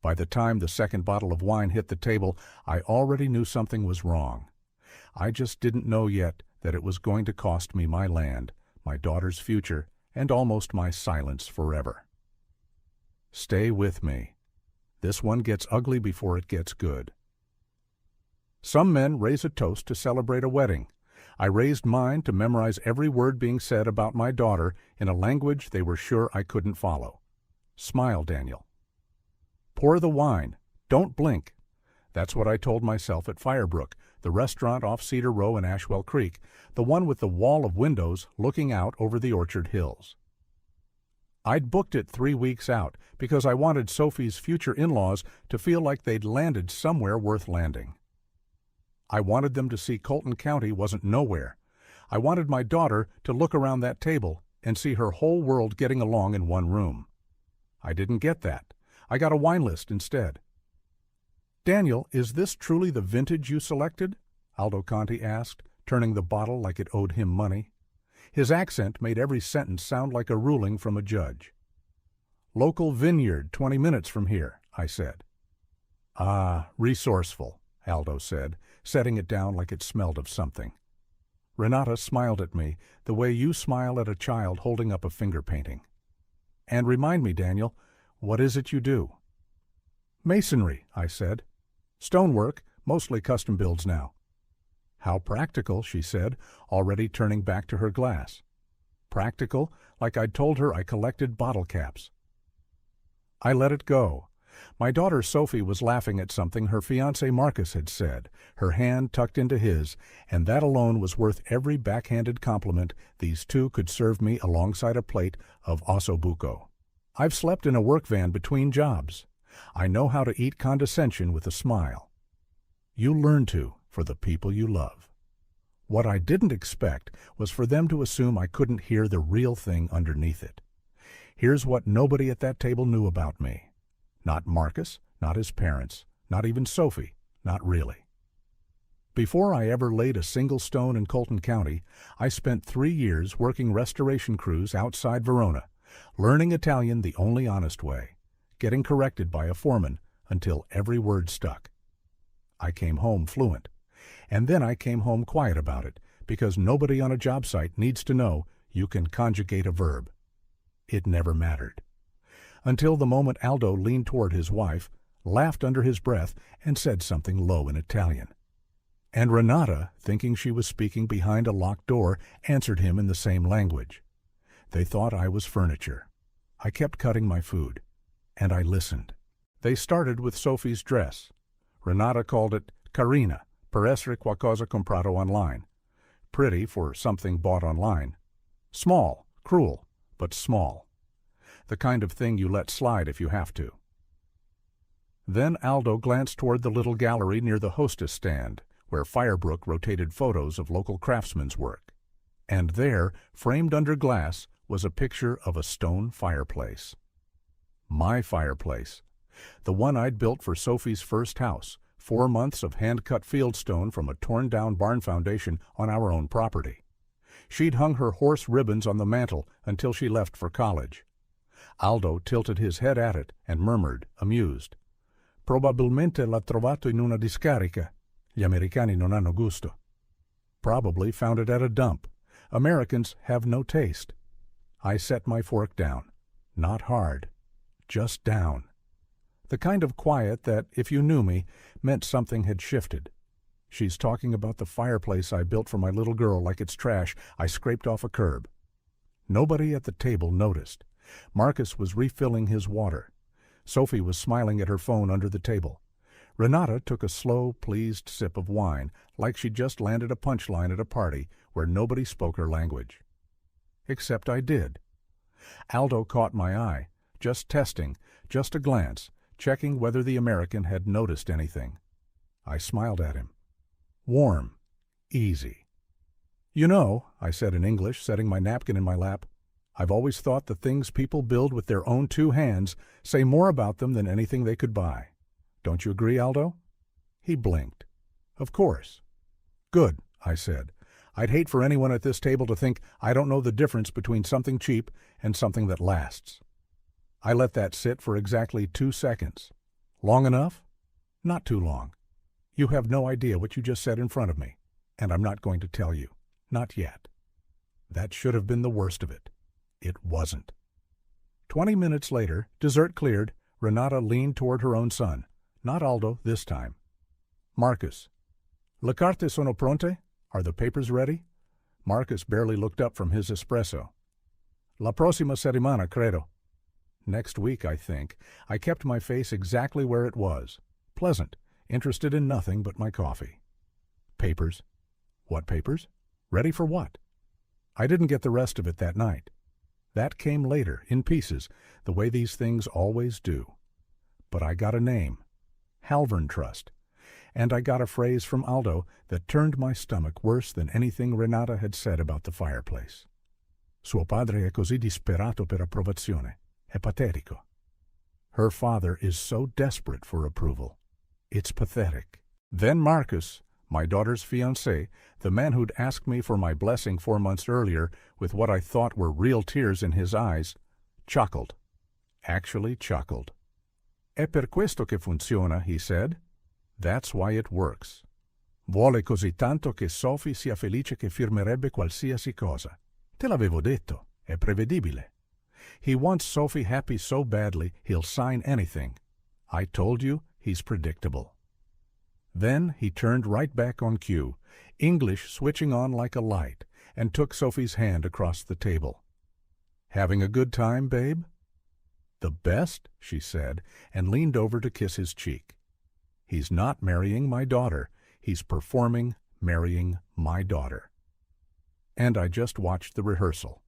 By the time the second bottle of wine hit the table, I already knew something was wrong. I just didn't know yet that it was going to cost me my land, my daughter's future, and almost my silence forever. Stay with me. This one gets ugly before it gets good. Some men raise a toast to celebrate a wedding. I raised mine to memorize every word being said about my daughter in a language they were sure I couldn't follow. Smile, Daniel. Pour the wine. Don't blink. That's what I told myself at Firebrook, the restaurant off Cedar Row in Ashwell Creek, the one with the wall of windows looking out over the Orchard Hills. I'd booked it 3 weeks out because I wanted Sophie's future in-laws to feel like they'd landed somewhere worth landing. I wanted them to see Colton County wasn't nowhere. I wanted my daughter to look around that table and see her whole world getting along in one room. I didn't get that. I got a wine list instead. "Daniel, is this truly the vintage you selected?" Aldo Conti asked, turning the bottle like it owed him money. His accent made every sentence sound like a ruling from a judge. "Local vineyard 20 minutes from here," I said. "Ah, resourceful," Aldo said, setting it down like it smelled of something. Renata smiled at me the way you smile at a child holding up a finger painting. "And remind me, Daniel, what is it you do?" "Masonry," I said. "Stonework, mostly custom builds now." "How practical," she said, already turning back to her glass. Practical, like I'd told her I collected bottle caps. I let it go. My daughter Sophie was laughing at something her fiancé Marcus had said, her hand tucked into his, and that alone was worth every backhanded compliment these two could serve me alongside a plate of ossobuco. I've slept in a work van between jobs. I know how to eat condescension with a smile. You learn to, for the people you love. What I didn't expect was for them to assume I couldn't hear the real thing underneath it. Here's what nobody at that table knew about me. Not Marcus, not his parents, not even Sophie, not really. Before I ever laid a single stone in Colton County, I spent 3 years working restoration crews outside Verona, learning Italian the only honest way, getting corrected by a foreman until every word stuck. I came home fluent, and then I came home quiet about it, because nobody on a job site needs to know you can conjugate a verb. It never mattered. Until the moment Aldo leaned toward his wife, laughed under his breath, and said something low in Italian. And Renata, thinking she was speaking behind a locked door, answered him in the same language. They thought I was furniture. I kept cutting my food, and I listened. They started with Sophie's dress. Renata called it carina, per essere qualcosa comprato online. Pretty for something bought online. Small, cruel, but small. The kind of thing you let slide if you have to. Then Aldo glanced toward the little gallery near the hostess stand, where Firebrook rotated photos of local craftsmen's work. And there, framed under glass, was a picture of a stone fireplace. My fireplace. The one I'd built for Sophie's first house, 4 months of hand-cut fieldstone from a torn-down barn foundation on our own property. She'd hung her horse ribbons on the mantel until she left for college. Aldo tilted his head at it and murmured, amused, "Probabilmente l'ha trovato in una discarica. Gli americani non hanno gusto." Probably found it at a dump. Americans have no taste. I set my fork down. Not hard. Just down. The kind of quiet that, if you knew me, meant something had shifted. She's talking about the fireplace I built for my little girl like it's trash I scraped off a curb. Nobody at the table noticed. Marcus was refilling his water. Sophie was smiling at her phone under the table. Renata took a slow, pleased sip of wine, like she'd just landed a punchline at a party where nobody spoke her language. Except I did. Aldo caught my eye, just testing, just a glance, checking whether the American had noticed anything. I smiled at him. Warm. Easy. "You know," I said in English, setting my napkin in my lap, "I've always thought the things people build with their own 2 hands say more about them than anything they could buy. Don't you agree, Aldo?" He blinked. "Of course." "Good," I said. "I'd hate for anyone at this table to think I don't know the difference between something cheap and something that lasts." I let that sit for exactly 2 seconds. Long enough? Not too long. You have no idea what you just said in front of me, and I'm not going to tell you. Not yet. That should have been the worst of it. It wasn't. 20 minutes later, dessert cleared, Renata leaned toward her own son. Not Aldo this time. Marcus. Le carte sono pronte? Are the papers ready? Marcus barely looked up from his espresso. La prossima settimana, credo. Next week, I think. I kept my face exactly where it was. Pleasant, interested in nothing but my coffee. Papers. What papers? Ready for what? I didn't get the rest of it that night. That came later, in pieces, the way these things always do. But I got a name. Halvern Trust. And I got a phrase from Aldo that turned my stomach worse than anything Renata had said about the fireplace. Suo padre è così disperato per approvazione. È patetico. Her father is so desperate for approval. It's pathetic. Then Marcus, my daughter's fiancé, the man who'd asked me for my blessing 4 months earlier with what I thought were real tears in his eyes, chuckled. Actually chuckled. È per questo che funziona, he said. That's why it works. Vuole così tanto che Sophie sia felice che firmerebbe qualsiasi cosa. Te l'avevo detto, è prevedibile. He wants Sophie happy so badly he'll sign anything. I told you, he's predictable. Then he turned right back on cue, English switching on like a light, and took Sophie's hand across the table. Having a good time, babe? The best, she said, and leaned over to kiss his cheek. He's not marrying my daughter. He's performing marrying my daughter. And I just watched the rehearsal.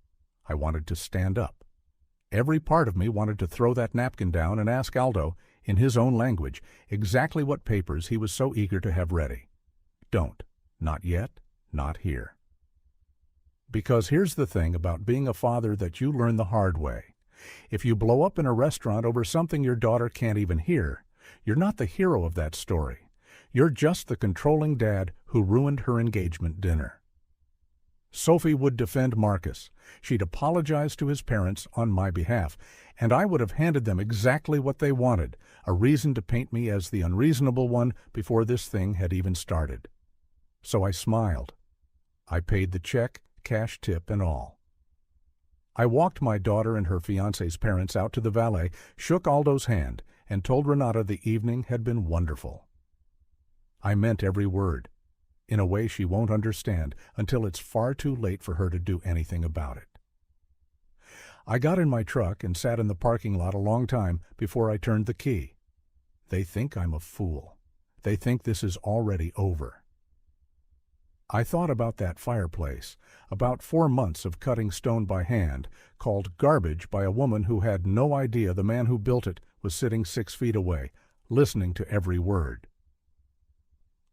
I wanted to stand up. Every part of me wanted to throw that napkin down and ask Aldo, in his own language, exactly what papers he was so eager to have ready. Don't. Not yet. Not here. Because here's the thing about being a father that you learn the hard way. If you blow up in a restaurant over something your daughter can't even hear, you're not the hero of that story. You're just the controlling dad who ruined her engagement dinner. Sophie would defend Marcus. She'd apologize to his parents on my behalf, and I would have handed them exactly what they wanted, a reason to paint me as the unreasonable one before this thing had even started. So I smiled. I paid the check, cash tip and all. I walked my daughter and her fiancé's parents out to the valet, shook Aldo's hand, and told Renata the evening had been wonderful. I meant every word, in a way she won't understand until it's far too late for her to do anything about it. I got in my truck and sat in the parking lot a long time before I turned the key. They think I'm a fool. They think this is already over. I thought about that fireplace, about 4 months of cutting stone by hand, called garbage by a woman who had no idea the man who built it was sitting 6 feet away, listening to every word.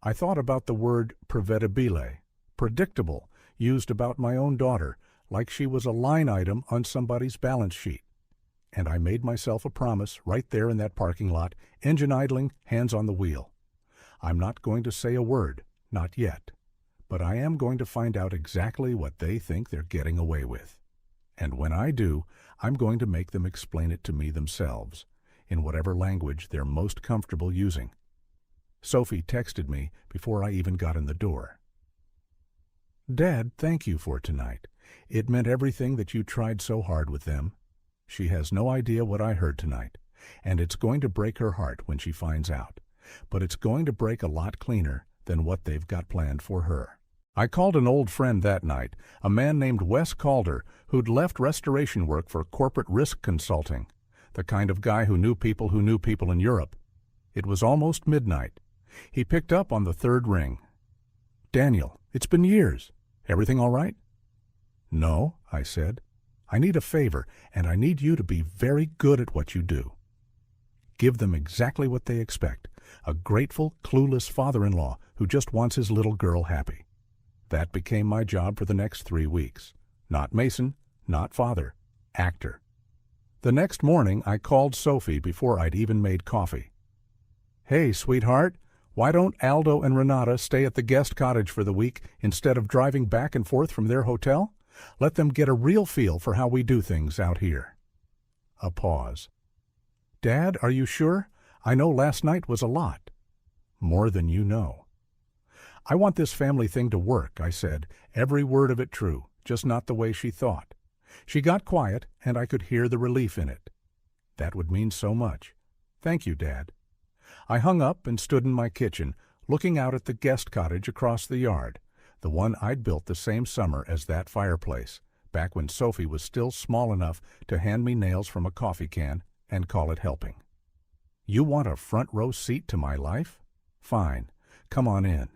I thought about the word prevedibile, predictable, used about my own daughter, like she was a line item on somebody's balance sheet. And I made myself a promise right there in that parking lot, engine idling, hands on the wheel. I'm not going to say a word, not yet. But I am going to find out exactly what they think they're getting away with. And when I do, I'm going to make them explain it to me themselves, in whatever language they're most comfortable using. Sophie texted me before I even got in the door. Dad, thank you for tonight. It meant everything that you tried so hard with them. She has no idea what I heard tonight, and it's going to break her heart when she finds out. But it's going to break a lot cleaner than what they've got planned for her. I called an old friend that night, a man named Wes Calder, who'd left restoration work for corporate risk consulting, the kind of guy who knew people in Europe. It was almost midnight. He picked up on the third ring. Daniel, it's been years. Everything all right? No, I said. I need a favor, and I need you to be very good at what you do. Give them exactly what they expect, a grateful, clueless father-in-law who just wants his little girl happy. That became my job for the next 3 weeks. Not Mason, not father, actor. The next morning, I called Sophie before I'd even made coffee. Hey, sweetheart, why don't Aldo and Renata stay at the guest cottage for the week instead of driving back and forth from their hotel? Let them get a real feel for how we do things out here. A pause. Dad, are you sure? I know last night was a lot. More than you know. I want this family thing to work, I said, every word of it true, just not the way she thought. She got quiet, and I could hear the relief in it. That would mean so much. Thank you, Dad. I hung up and stood in my kitchen, looking out at the guest cottage across the yard, the one I'd built the same summer as that fireplace, back when Sophie was still small enough to hand me nails from a coffee can and call it helping. You want a front row seat to my life? Fine. Come on in.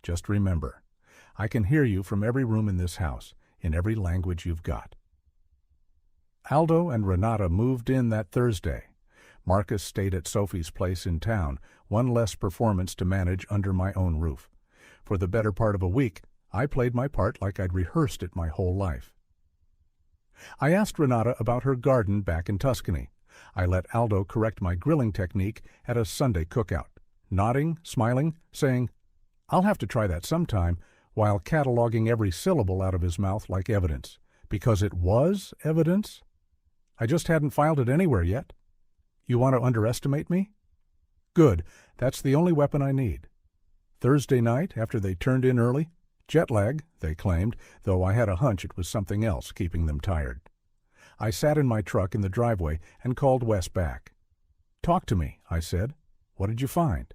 Just remember, I can hear you from every room in this house, in every language you've got. Aldo and Renata moved in that Thursday. Marcus stayed at Sophie's place in town, one less performance to manage under my own roof. For the better part of a week, I played my part like I'd rehearsed it my whole life. I asked Renata about her garden back in Tuscany. I let Aldo correct my grilling technique at a Sunday cookout, nodding, smiling, saying, "I'll have to try that sometime," while cataloging every syllable out of his mouth like evidence. Because it was evidence? I just hadn't filed it anywhere yet. You want to underestimate me? Good, that's the only weapon I need. Thursday night, after they turned in early, jet lag, they claimed, though I had a hunch it was something else keeping them tired. I sat in my truck in the driveway and called Wes back. "Talk to me," I said. "What did you find?"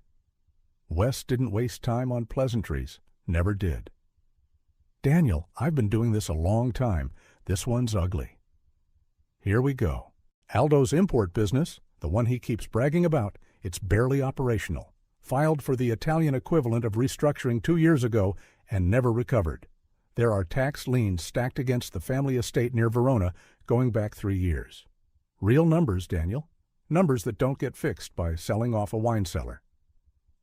Wes didn't waste time on pleasantries. Never did. "Daniel, I've been doing this a long time. This one's ugly." Here we go. Aldo's import business, the one he keeps bragging about, it's barely operational. Filed for the Italian equivalent of restructuring 2 years ago and never recovered. There are tax liens stacked against the family estate near Verona going back 3 years. Real numbers, Daniel. Numbers that don't get fixed by selling off a wine cellar.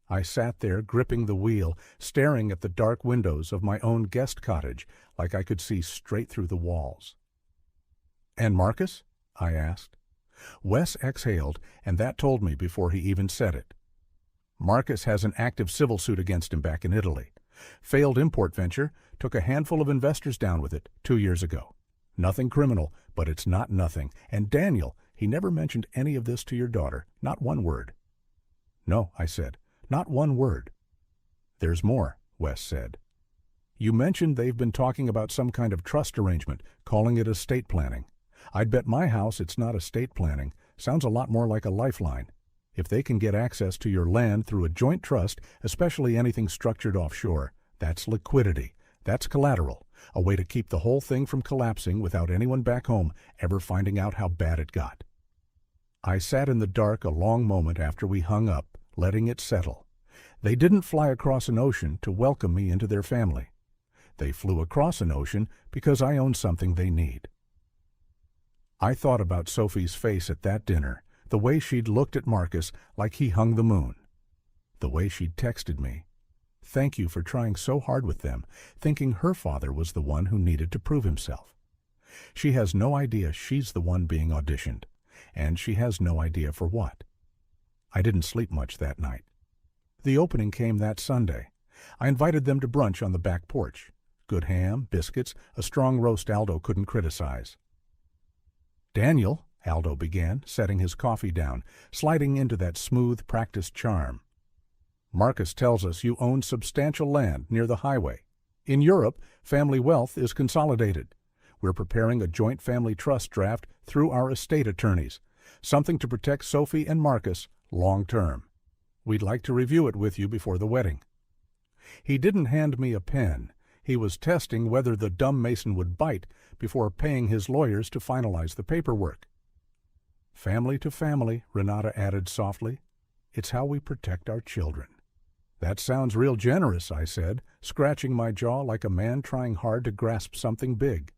I sat there gripping the wheel, staring at the dark windows of my own guest cottage like I could see straight through the walls. "And Marcus?" I asked. Wes exhaled, and that told me before he even said it. Marcus has an active civil suit against him back in Italy. Failed import venture, took a handful of investors down with it 2 years ago. Nothing criminal, but it's not nothing. And Daniel, he never mentioned any of this to your daughter, not one word. "No," I said, "not one word." "There's more," Wes said. "You mentioned they've been talking about some kind of trust arrangement, calling it estate planning. I'd bet my house it's not estate planning. Sounds a lot more like a lifeline. If they can get access to your land through a joint trust, especially anything structured offshore, that's liquidity. That's collateral, a way to keep the whole thing from collapsing without anyone back home ever finding out how bad it got." I sat in the dark a long moment after we hung up, letting it settle. They didn't fly across an ocean to welcome me into their family. They flew across an ocean because I own something they need. I thought about Sophie's face at that dinner, the way she'd looked at Marcus like he hung the moon. The way she'd texted me, "Thank you for trying so hard with them," thinking her father was the one who needed to prove himself. She has no idea she's the one being auditioned, and she has no idea for what. I didn't sleep much that night. The opening came that Sunday. I invited them to brunch on the back porch. Good ham, biscuits, a strong roast Aldo couldn't criticize. "Daniel," Aldo began, setting his coffee down, sliding into that smooth, practiced charm. "Marcus tells us you own substantial land near the highway. In Europe, family wealth is consolidated. We're preparing a joint family trust draft through our estate attorneys, something to protect Sophie and Marcus long term. We'd like to review it with you before the wedding." He didn't hand me a pen. He was testing whether the dumb mason would bite before paying his lawyers to finalize the paperwork. "Family to family," Renata added softly. "It's how we protect our children." "That sounds real generous," I said, scratching my jaw like a man trying hard to grasp something big.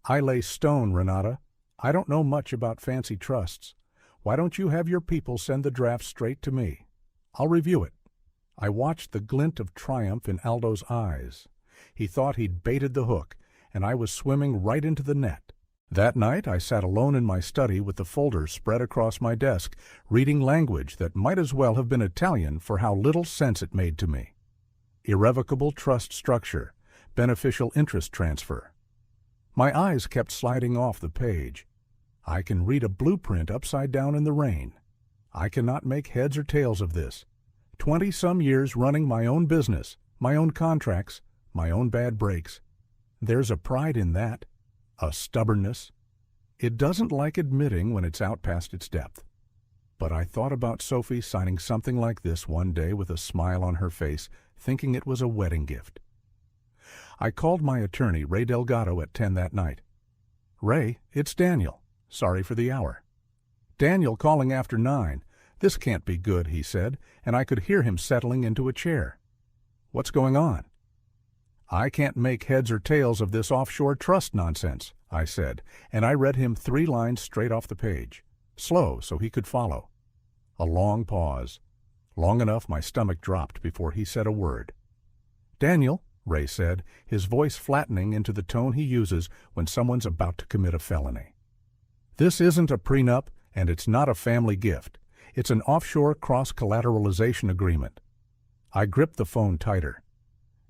"I lay stone, Renata. I don't know much about fancy trusts. Why don't you have your people send the draft straight to me? I'll review it." I watched the glint of triumph in Aldo's eyes. He thought he'd baited the hook, and I was swimming right into the net. That night I sat alone in my study with the folder spread across my desk, reading language that might as well have been Italian for how little sense it made to me. Irrevocable trust structure, beneficial interest transfer. My eyes kept sliding off the page. I can read a blueprint upside down in the rain. I cannot make heads or tails of this. 20-some years running my own business, my own contracts, my own bad breaks. There's a pride in that, a stubbornness. It doesn't like admitting when it's out past its depth. But I thought about Sophie signing something like this one day with a smile on her face, thinking it was a wedding gift. I called my attorney, Ray Delgado, at 10 that night. "Ray, it's Daniel. Sorry for the hour." "Daniel calling after 9. This can't be good," he said, and I could hear him settling into a chair. "What's going on?" "I can't make heads or tails of this offshore trust nonsense," I said, and I read him 3 lines straight off the page, slow so he could follow. A long pause. Long enough my stomach dropped before he said a word. "Daniel," Ray said, his voice flattening into the tone he uses when someone's about to commit a felony. "This isn't a prenup, and it's not a family gift. It's an offshore cross-collateralization agreement." I gripped the phone tighter.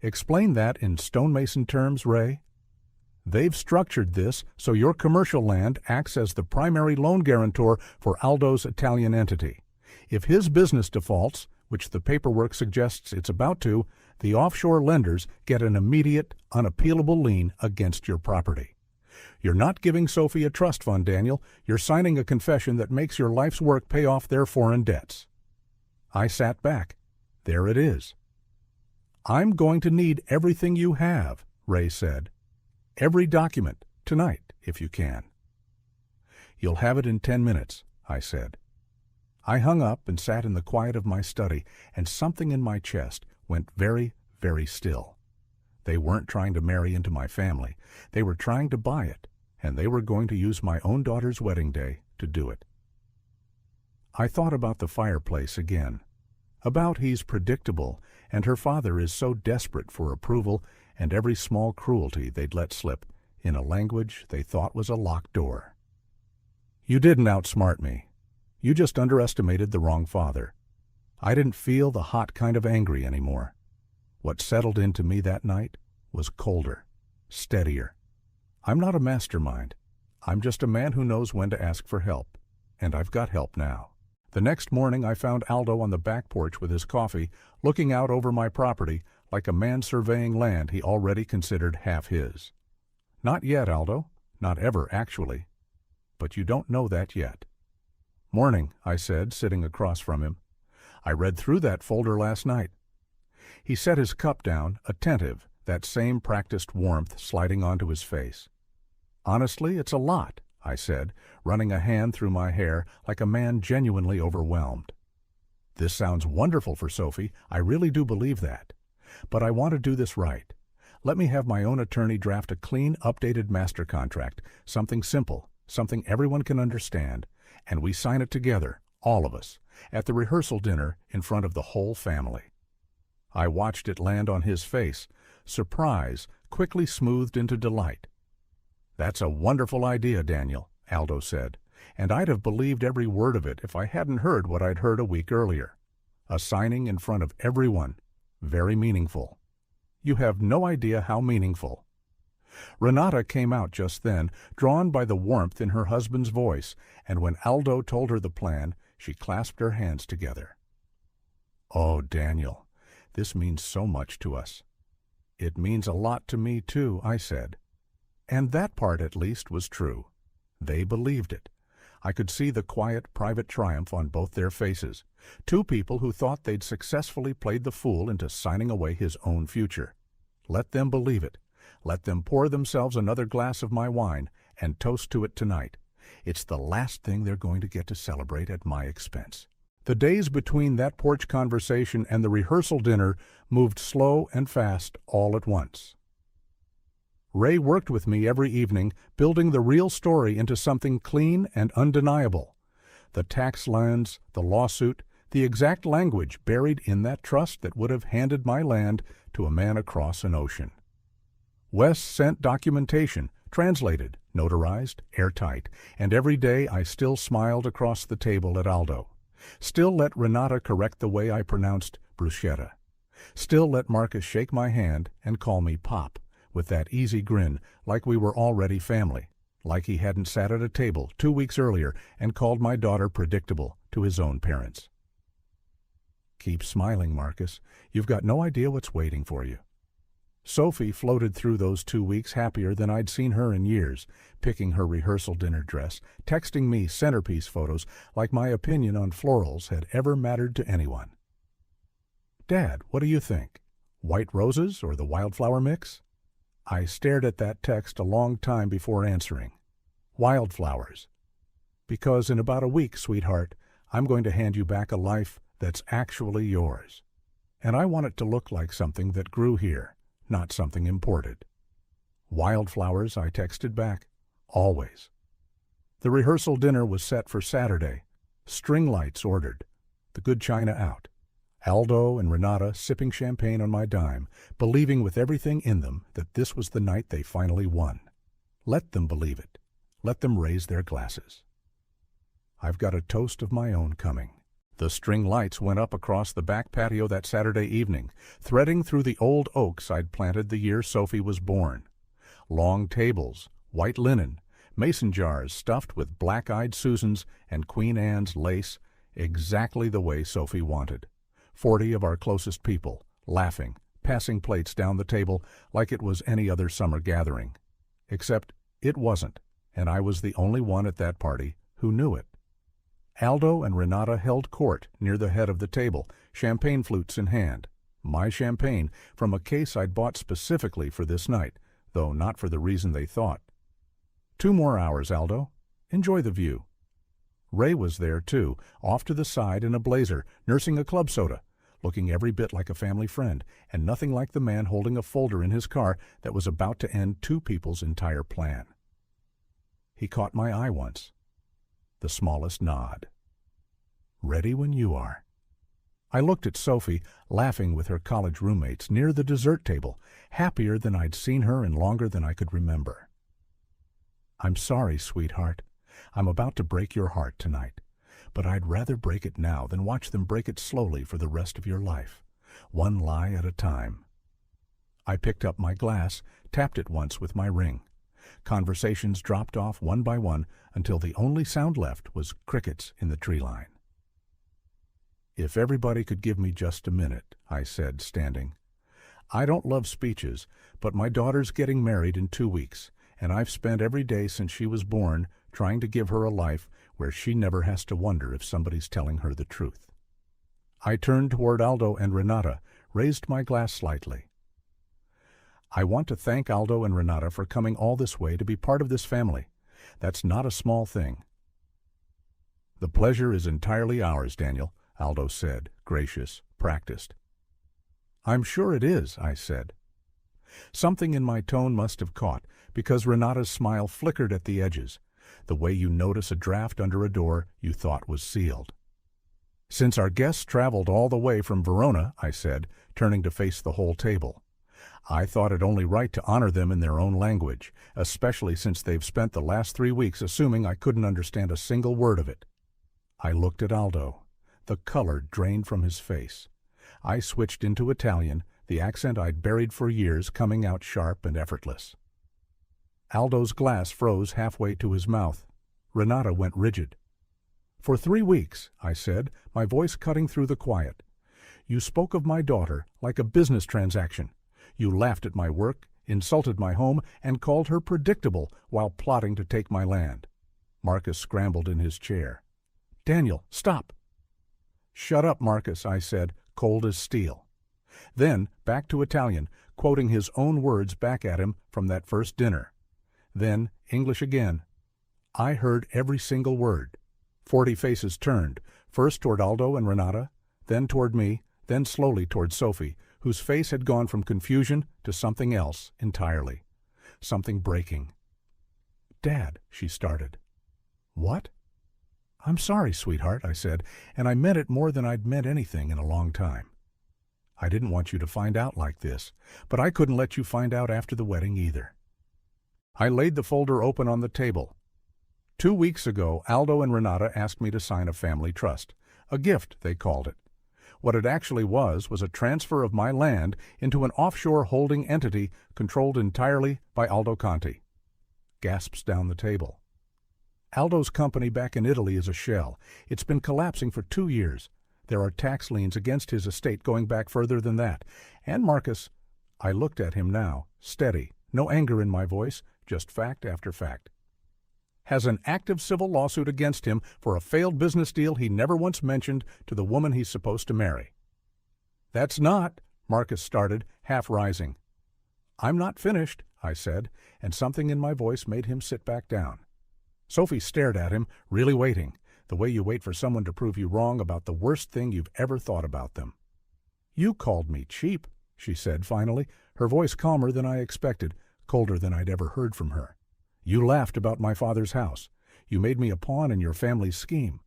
"Explain that in stonemason terms, Ray." "They've structured this so your commercial land acts as the primary loan guarantor for Aldo's Italian entity. If his business defaults, which the paperwork suggests it's about to, the offshore lenders get an immediate, unappealable lien against your property. You're not giving Sophie a trust fund, Daniel. You're signing a confession that makes your life's work pay off their foreign debts." I sat back. There it is. "I'm going to need everything you have," Ray said. "Every document, tonight, if you can." "You'll have it in 10 minutes, I said. I hung up and sat in the quiet of my study, and something in my chest went very, very still. They weren't trying to marry into my family. They were trying to buy it, and they were going to use my own daughter's wedding day to do it. I thought about the fireplace again, about he's predictable, and her father is so desperate for approval, and every small cruelty they'd let slip in a language they thought was a locked door. "You didn't outsmart me. You just underestimated the wrong father." I didn't feel the hot kind of angry anymore. What settled into me that night was colder, steadier. I'm not a mastermind. I'm just a man who knows when to ask for help, and I've got help now. The next morning I found Aldo on the back porch with his coffee, looking out over my property like a man surveying land he already considered half his. "Not yet, Aldo. Not ever, actually. But you don't know that yet." "Morning," I said, sitting across from him. "I read through that folder last night." He set his cup down, attentive, that same practiced warmth sliding onto his face. "Honestly, it's a lot," I said, running a hand through my hair like a man genuinely overwhelmed. "This sounds wonderful for Sophie. I really do believe that. But I want to do this right. Let me have my own attorney draft a clean, updated master contract, something simple, something everyone can understand, and we sign it together, all of us, at the rehearsal dinner in front of the whole family." I watched it land on his face, surprise quickly smoothed into delight. "That's a wonderful idea, Daniel," Aldo said, and I'd have believed every word of it if I hadn't heard what I'd heard a week earlier. A signing in front of everyone. Very meaningful. You have no idea how meaningful. Renata came out just then, drawn by the warmth in her husband's voice, and when Aldo told her the plan, she clasped her hands together. "Oh, Daniel, this means so much to us." "It means a lot to me, too," I said. And that part, at least, was true. They believed it. I could see the quiet, private triumph on both their faces. 2 people who thought they'd successfully played the fool into signing away his own future. Let them believe it. Let them pour themselves another glass of my wine and toast to it tonight. It's the last thing they're going to get to celebrate at my expense. The days between that porch conversation and the rehearsal dinner moved slow and fast all at once. Ray worked with me every evening, building the real story into something clean and undeniable. The tax lands, the lawsuit, the exact language buried in that trust that would have handed my land to a man across an ocean. Wes sent documentation, translated, notarized, airtight, and every day I still smiled across the table at Aldo. Still let Renata correct the way I pronounced bruschetta. Still let Marcus shake my hand and call me Pop, with that easy grin, like we were already family, like he hadn't sat at a table 2 weeks earlier and called my daughter predictable to his own parents. Keep smiling, Marcus. You've got no idea what's waiting for you. Sophie floated through those 2 weeks happier than I'd seen her in years, picking her rehearsal dinner dress, texting me centerpiece photos like my opinion on florals had ever mattered to anyone. Dad, what do you think? White roses or the wildflower mix? I stared at that text a long time before answering. Wildflowers. Because in about a week, sweetheart, I'm going to hand you back a life that's actually yours. And I want it to look like something that grew here, not something imported. Wildflowers, I texted back. Always. The rehearsal dinner was set for Saturday. String lights ordered. The good china out. Aldo and Renata sipping champagne on my dime, believing with everything in them that this was the night they finally won. Let them believe it. Let them raise their glasses. I've got a toast of my own coming. The string lights went up across the back patio that Saturday evening, threading through the old oaks I'd planted the year Sophie was born. Long tables, white linen, mason jars stuffed with black-eyed Susans and Queen Anne's lace, exactly the way Sophie wanted. 40 of our closest people, laughing, passing plates down the table like it was any other summer gathering. Except it wasn't, and I was the only one at that party who knew it. Aldo and Renata held court near the head of the table, champagne flutes in hand. My champagne from a case I'd bought specifically for this night, though not for the reason they thought. 2 more hours, Aldo. Enjoy the view. Ray was there, too, off to the side in a blazer, nursing a club soda, looking every bit like a family friend, and nothing like the man holding a folder in his car that was about to end 2 people's entire plan. He caught my eye once. The smallest nod. Ready when you are. I looked at Sophie, laughing with her college roommates near the dessert table, happier than I'd seen her in longer than I could remember. I'm sorry, sweetheart. I'm about to break your heart tonight, but I'd rather break it now than watch them break it slowly for the rest of your life, one lie at a time. I picked up my glass, tapped it once with my ring. Conversations dropped off one by one until the only sound left was crickets in the tree line. If everybody could give me just a minute, I said, standing. I don't love speeches, but my daughter's getting married in 2 weeks, and I've spent every day since she was born trying to give her a life where she never has to wonder if somebody's telling her the truth. I turned toward Aldo and Renata, raised my glass slightly. I want to thank Aldo and Renata for coming all this way to be part of this family. That's not a small thing. The pleasure is entirely ours, Daniel, Aldo said, gracious, practiced. I'm sure it is, I said. Something in my tone must have caught, because Renata's smile flickered at the edges, the way you notice a draft under a door you thought was sealed. Since our guests traveled all the way from Verona, I said, turning to face the whole table, I thought it only right to honor them in their own language, especially since they've spent the last 3 weeks assuming I couldn't understand a single word of it. I looked at Aldo. The color drained from his face. I switched into Italian, the accent I'd buried for years coming out sharp and effortless. Aldo's glass froze halfway to his mouth. Renata went rigid. For 3 weeks, I said, my voice cutting through the quiet. You spoke of my daughter like a business transaction. You laughed at my work, insulted my home, and called her predictable while plotting to take my land. Marcus scrambled in his chair. Daniel, stop! Shut up, Marcus, I said, cold as steel. Then, back to Italian, quoting his own words back at him from that first dinner. Then, English again. I heard every single word. 40 faces turned, first toward Aldo and Renata, then toward me, then slowly toward Sophie, whose face had gone from confusion to something else entirely. Something breaking. Dad, she started. What? I'm sorry, sweetheart, I said, and I meant it more than I'd meant anything in a long time. I didn't want you to find out like this, but I couldn't let you find out after the wedding either. I laid the folder open on the table. 2 weeks ago, Aldo and Renata asked me to sign a family trust. A gift, they called it. What it actually was a transfer of my land into an offshore holding entity controlled entirely by Aldo Conti. gasps down the table. Aldo's company back in Italy is a shell. It's been collapsing for 2 years. There are tax liens against his estate going back further than that. And Marcus, I looked at him now, steady, no anger in my voice, just fact after fact, has an active civil lawsuit against him for a failed business deal he never once mentioned to the woman he's supposed to marry. That's not, Marcus started, half rising. I'm not finished, I said, and something in my voice made him sit back down. Sophie stared at him, really waiting, the way you wait for someone to prove you wrong about the worst thing you've ever thought about them. You called me cheap, she said finally, her voice calmer than I expected, colder than I'd ever heard from her. You laughed about my father's house. You made me a pawn in your family's scheme.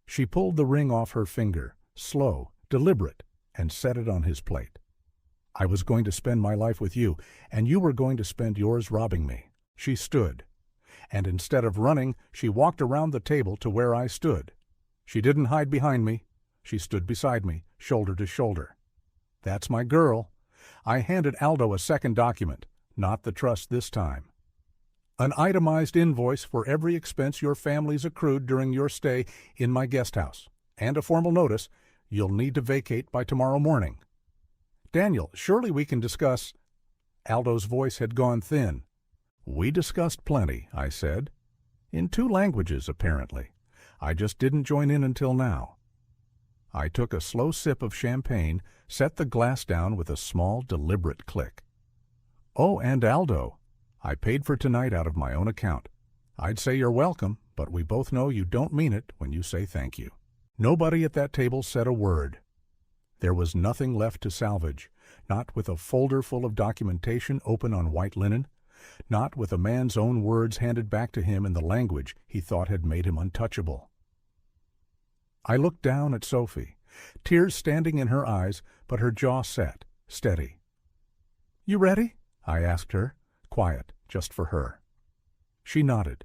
She pulled the ring off her finger, slow, deliberate, and set it on his plate. I was going to spend my life with you, and you were going to spend yours robbing me. She stood, and instead of running, she walked around the table to where I stood. She didn't hide behind me. She stood beside me, shoulder to shoulder. That's my girl. I handed Aldo a second document, not the trust this time. An itemized invoice for every expense your family's accrued during your stay in my guest house, and a formal notice you'll need to vacate by tomorrow morning. Daniel, surely we can discuss. Aldo's voice had gone thin. We discussed plenty, I said. In 2 languages, apparently. I just didn't join in until now. I took a slow sip of champagne, set the glass down with a small, deliberate click. Oh, and Aldo, I paid for tonight out of my own account. I'd say you're welcome, but we both know you don't mean it when you say thank you. Nobody at that table said a word. There was nothing left to salvage, not with a folder full of documentation open on white linen, not with a man's own words handed back to him in the language he thought had made him untouchable. I looked down at Sophie, tears standing in her eyes, but her jaw set, steady. You ready? I asked her, quiet, just for her. She nodded.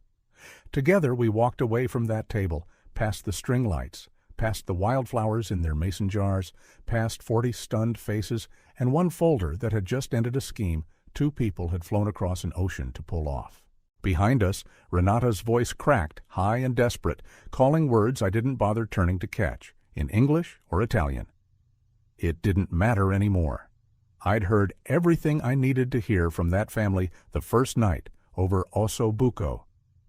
Together we walked away from that table, past the string lights, past the wildflowers in their mason jars, past 40 stunned faces, and one folder that had just ended a scheme 2 people had flown across an ocean to pull off. Behind us, Renata's voice cracked, high and desperate, calling words I didn't bother turning to catch, in English or Italian. It didn't matter anymore. I'd heard everything I needed to hear from that family the first night over osso buco,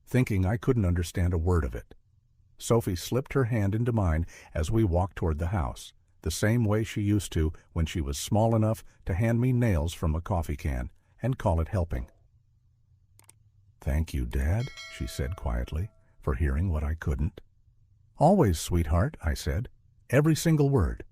thinking I couldn't understand a word of it. Sophie slipped her hand into mine as we walked toward the house, the same way she used to when she was small enough to hand me nails from a coffee can and call it helping. Thank you, Dad, she said quietly, for hearing what I couldn't. Always, sweetheart, I said, every single word.